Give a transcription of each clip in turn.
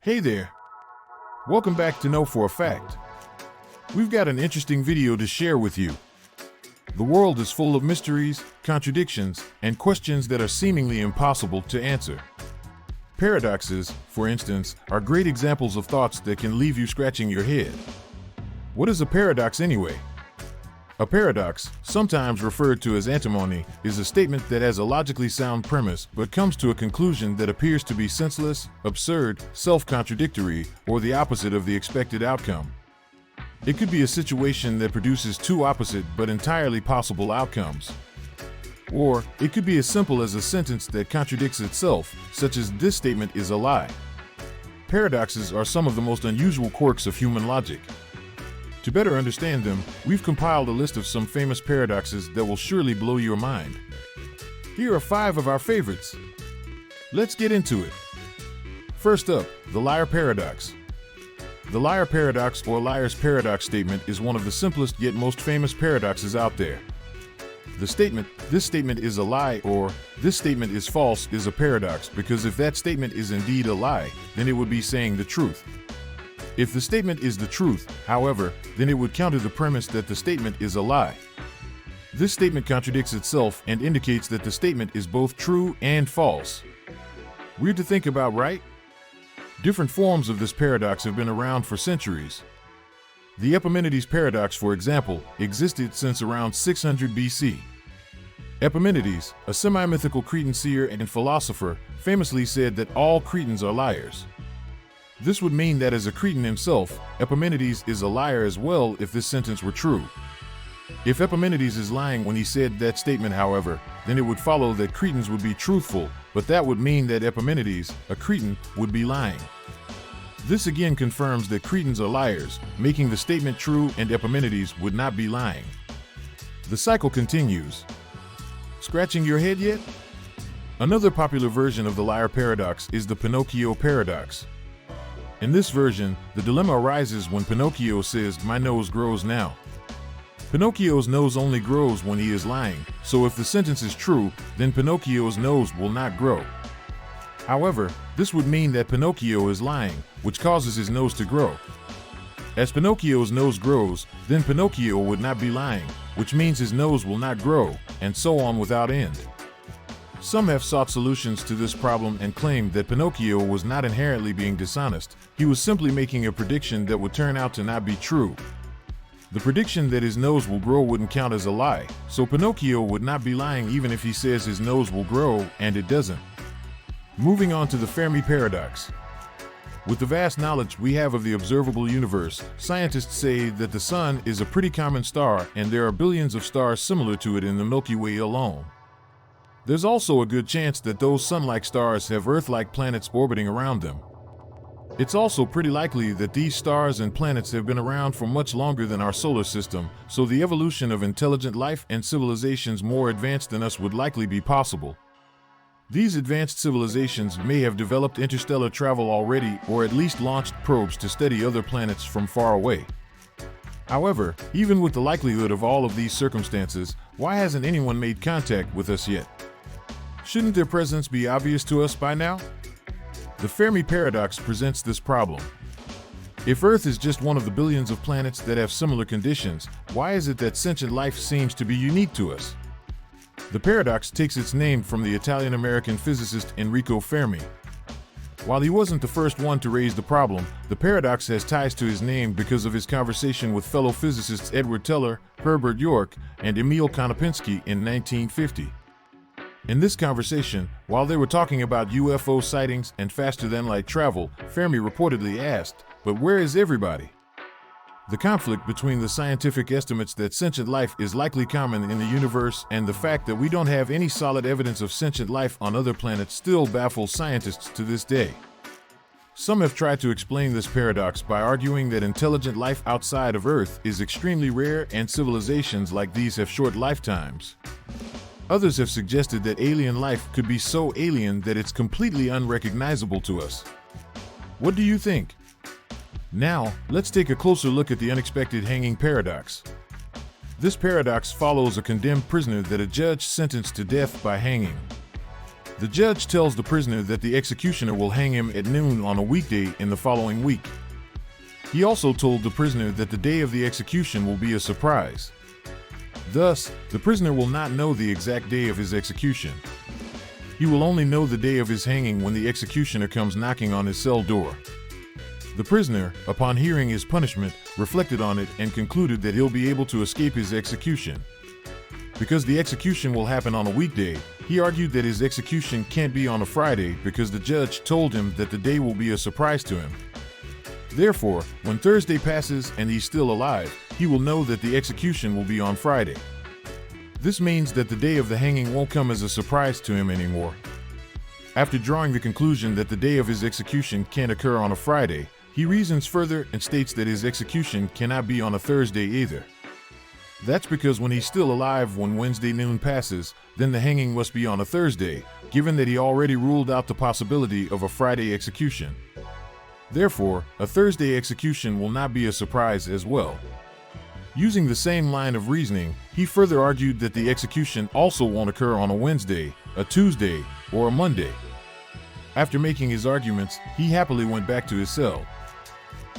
Hey there! Welcome back to Know for a Fact. We've got an interesting video to share with you. The world is full of mysteries, contradictions, and questions that are seemingly impossible to answer. Paradoxes, for instance, are great examples of thoughts that can leave you scratching your head. What is a paradox anyway? A paradox, sometimes referred to as antinomy, is a statement that has a logically sound premise but comes to a conclusion that appears to be senseless, absurd, self-contradictory, or the opposite of the expected outcome. It could be a situation that produces two opposite but entirely possible outcomes. Or it could be as simple as a sentence that contradicts itself, such as "this statement is a lie." Paradoxes are some of the most unusual quirks of human logic. To better understand them, we've compiled a list of some famous paradoxes that will surely blow your mind. Here are 5 of our favorites. Let's get into it. First up, the liar paradox. The liar paradox or liar's paradox statement is one of the simplest yet most famous paradoxes out there. The statement, "this statement is a lie," or "this statement is false," is a paradox because if that statement is indeed a lie, then it would be saying the truth. If the statement is the truth, however, then it would counter the premise that the statement is a lie. This statement contradicts itself and indicates that the statement is both true and false. Weird to think about, right? Different forms of this paradox have been around for centuries. The Epimenides paradox, for example, existed since around 600 BC. Epimenides, a semi-mythical Cretan seer and philosopher, famously said that all Cretans are liars. This would mean that as a Cretan himself, Epimenides is a liar as well if this sentence were true. If Epimenides is lying when he said that statement, however, then it would follow that Cretans would be truthful, but that would mean that Epimenides, a Cretan, would be lying. This again confirms that Cretans are liars, making the statement true and Epimenides would not be lying. The cycle continues. Scratching your head yet? Another popular version of the liar paradox is the Pinocchio paradox. In this version, the dilemma arises when Pinocchio says, "My nose grows now." Pinocchio's nose only grows when he is lying, so if the sentence is true, then Pinocchio's nose will not grow. However, this would mean that Pinocchio is lying, which causes his nose to grow. As Pinocchio's nose grows, then Pinocchio would not be lying, which means his nose will not grow, and so on without end. Some have sought solutions to this problem and claimed that Pinocchio was not inherently being dishonest, he was simply making a prediction that would turn out to not be true. The prediction that his nose will grow wouldn't count as a lie, so Pinocchio would not be lying even if he says his nose will grow, and it doesn't. Moving on to the Fermi paradox. With the vast knowledge we have of the observable universe, scientists say that the Sun is a pretty common star and there are billions of stars similar to it in the Milky Way alone. There's also a good chance that those Sun-like stars have Earth-like planets orbiting around them. It's also pretty likely that these stars and planets have been around for much longer than our solar system, so the evolution of intelligent life and civilizations more advanced than us would likely be possible. These advanced civilizations may have developed interstellar travel already or at least launched probes to study other planets from far away. However, even with the likelihood of all of these circumstances, why hasn't anyone made contact with us yet? Shouldn't their presence be obvious to us by now? The Fermi paradox presents this problem. If Earth is just one of the billions of planets that have similar conditions, why is it that sentient life seems to be unique to us? The paradox takes its name from the Italian-American physicist Enrico Fermi. While he wasn't the first one to raise the problem, the paradox has ties to his name because of his conversation with fellow physicists Edward Teller, Herbert York, and Emil Konopinski in 1950. In this conversation, while they were talking about UFO sightings and faster-than-light travel, Fermi reportedly asked, "But where is everybody?" The conflict between the scientific estimates that sentient life is likely common in the universe and the fact that we don't have any solid evidence of sentient life on other planets still baffles scientists to this day. Some have tried to explain this paradox by arguing that intelligent life outside of Earth is extremely rare and civilizations like these have short lifetimes. Others have suggested that alien life could be so alien that it's completely unrecognizable to us. What do you think? Now, let's take a closer look at the unexpected hanging paradox. This paradox follows a condemned prisoner that a judge sentenced to death by hanging. The judge tells the prisoner that the executioner will hang him at noon on a weekday in the following week. He also told the prisoner that the day of the execution will be a surprise. Thus, the prisoner will not know the exact day of his execution. He will only know the day of his hanging when the executioner comes knocking on his cell door. The prisoner, upon hearing his punishment, reflected on it and concluded that he'll be able to escape his execution. Because the execution will happen on a weekday, he argued that his execution can't be on a Friday because the judge told him that the day will be a surprise to him. Therefore, when Thursday passes and he's still alive, he will know that the execution will be on Friday. This means that the day of the hanging won't come as a surprise to him anymore. After drawing the conclusion that the day of his execution can't occur on a Friday, he reasons further and states that his execution cannot be on a Thursday either. That's because when he's still alive when Wednesday noon passes, then the hanging must be on a Thursday, given that he already ruled out the possibility of a Friday execution. Therefore, a Thursday execution will not be a surprise as well. Using the same line of reasoning, he further argued that the execution also won't occur on a Wednesday, a Tuesday, or a Monday. After making his arguments, he happily went back to his cell.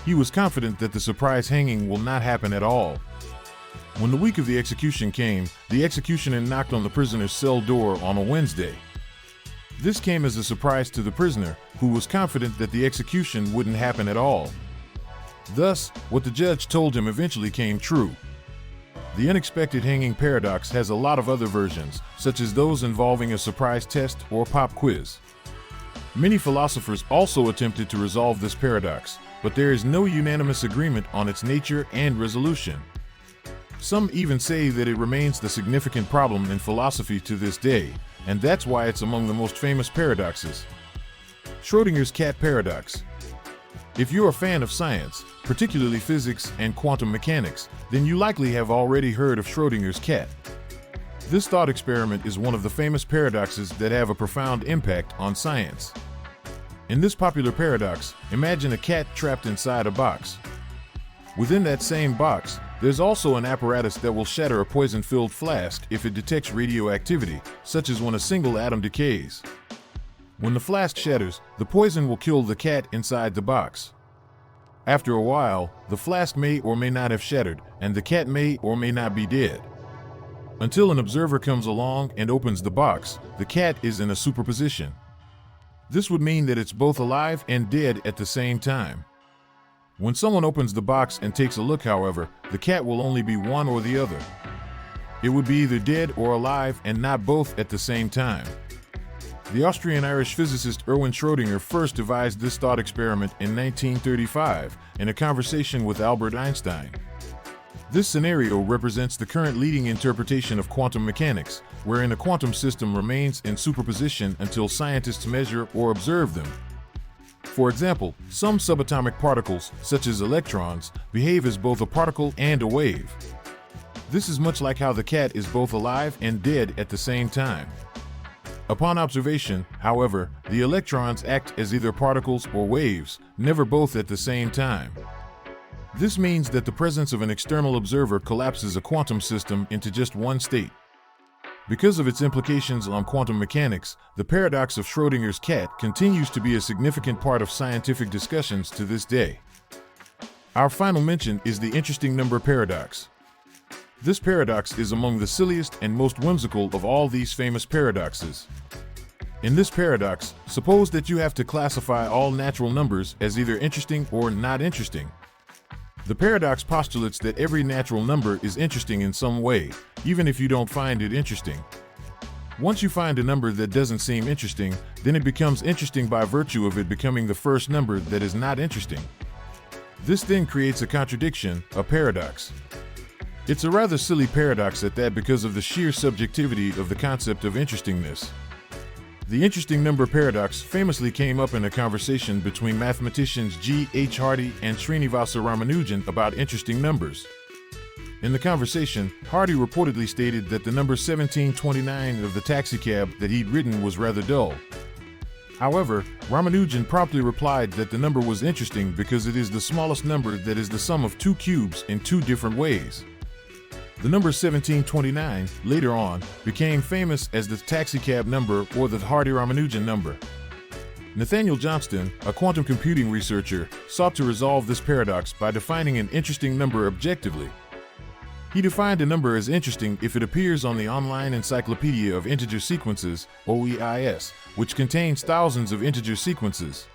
He was confident that the surprise hanging will not happen at all. When the week of the execution came, the executioner knocked on the prisoner's cell door on a Wednesday. This came as a surprise to the prisoner, who was confident that the execution wouldn't happen at all. Thus, what the judge told him eventually came true. The unexpected hanging paradox has a lot of other versions, such as those involving a surprise test or pop quiz. Many philosophers also attempted to resolve this paradox, but there is no unanimous agreement on its nature and resolution. Some even say that it remains the significant problem in philosophy to this day, and that's why it's among the most famous paradoxes. Schrödinger's cat paradox. If you're a fan of science, particularly physics and quantum mechanics, then you likely have already heard of Schrödinger's cat. This thought experiment is one of the famous paradoxes that have a profound impact on science. In this popular paradox, imagine a cat trapped inside a box. Within that same box, there's also an apparatus that will shatter a poison-filled flask if it detects radioactivity, such as when a single atom decays. When the flask shatters, the poison will kill the cat inside the box. After a while, the flask may or may not have shattered, and the cat may or may not be dead. Until an observer comes along and opens the box, the cat is in a superposition. This would mean that it's both alive and dead at the same time. When someone opens the box and takes a look, however, the cat will only be one or the other. It would be either dead or alive and not both at the same time. The Austrian-Irish physicist Erwin Schrödinger first devised this thought experiment in 1935 in a conversation with Albert Einstein. This scenario represents the current leading interpretation of quantum mechanics, wherein a quantum system remains in superposition until scientists measure or observe them. For example, some subatomic particles, such as electrons, behave as both a particle and a wave. This is much like how the cat is both alive and dead at the same time. Upon observation, however, the electrons act as either particles or waves, never both at the same time. This means that the presence of an external observer collapses a quantum system into just one state. Because of its implications on quantum mechanics, the paradox of Schrödinger's cat continues to be a significant part of scientific discussions to this day. Our final mention is the interesting number paradox. This paradox is among the silliest and most whimsical of all these famous paradoxes. In this paradox, suppose that you have to classify all natural numbers as either interesting or not interesting. The paradox postulates that every natural number is interesting in some way, even if you don't find it interesting. Once you find a number that doesn't seem interesting, then it becomes interesting by virtue of it becoming the first number that is not interesting. This then creates a contradiction, a paradox. It's a rather silly paradox at that because of the sheer subjectivity of the concept of interestingness. The interesting number paradox famously came up in a conversation between mathematicians G. H. Hardy and Srinivasa Ramanujan about interesting numbers. In the conversation, Hardy reportedly stated that the number 1729 of the taxicab that he'd ridden was rather dull. However, Ramanujan promptly replied that the number was interesting because it is the smallest number that is the sum of two cubes in two different ways. The number 1729, later on, became famous as the taxicab number or the Hardy-Ramanujan number. Nathaniel Johnston, a quantum computing researcher, sought to resolve this paradox by defining an interesting number objectively. He defined a number as interesting if it appears on the Online Encyclopedia of Integer Sequences, OEIS, which contains thousands of integer sequences.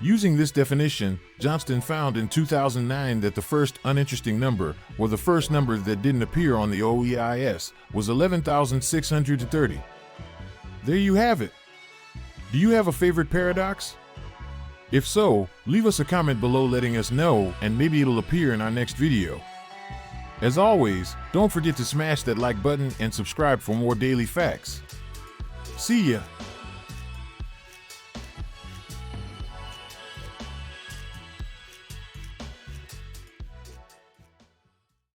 Using this definition, Johnston found in 2009 that the first uninteresting number, or the first number that didn't appear on the OEIS, was 11,630. There you have it. Do you have a favorite paradox? If so, leave us a comment below letting us know, and maybe it'll appear in our next video. As always, don't forget to smash that like button and subscribe for more daily facts. See ya!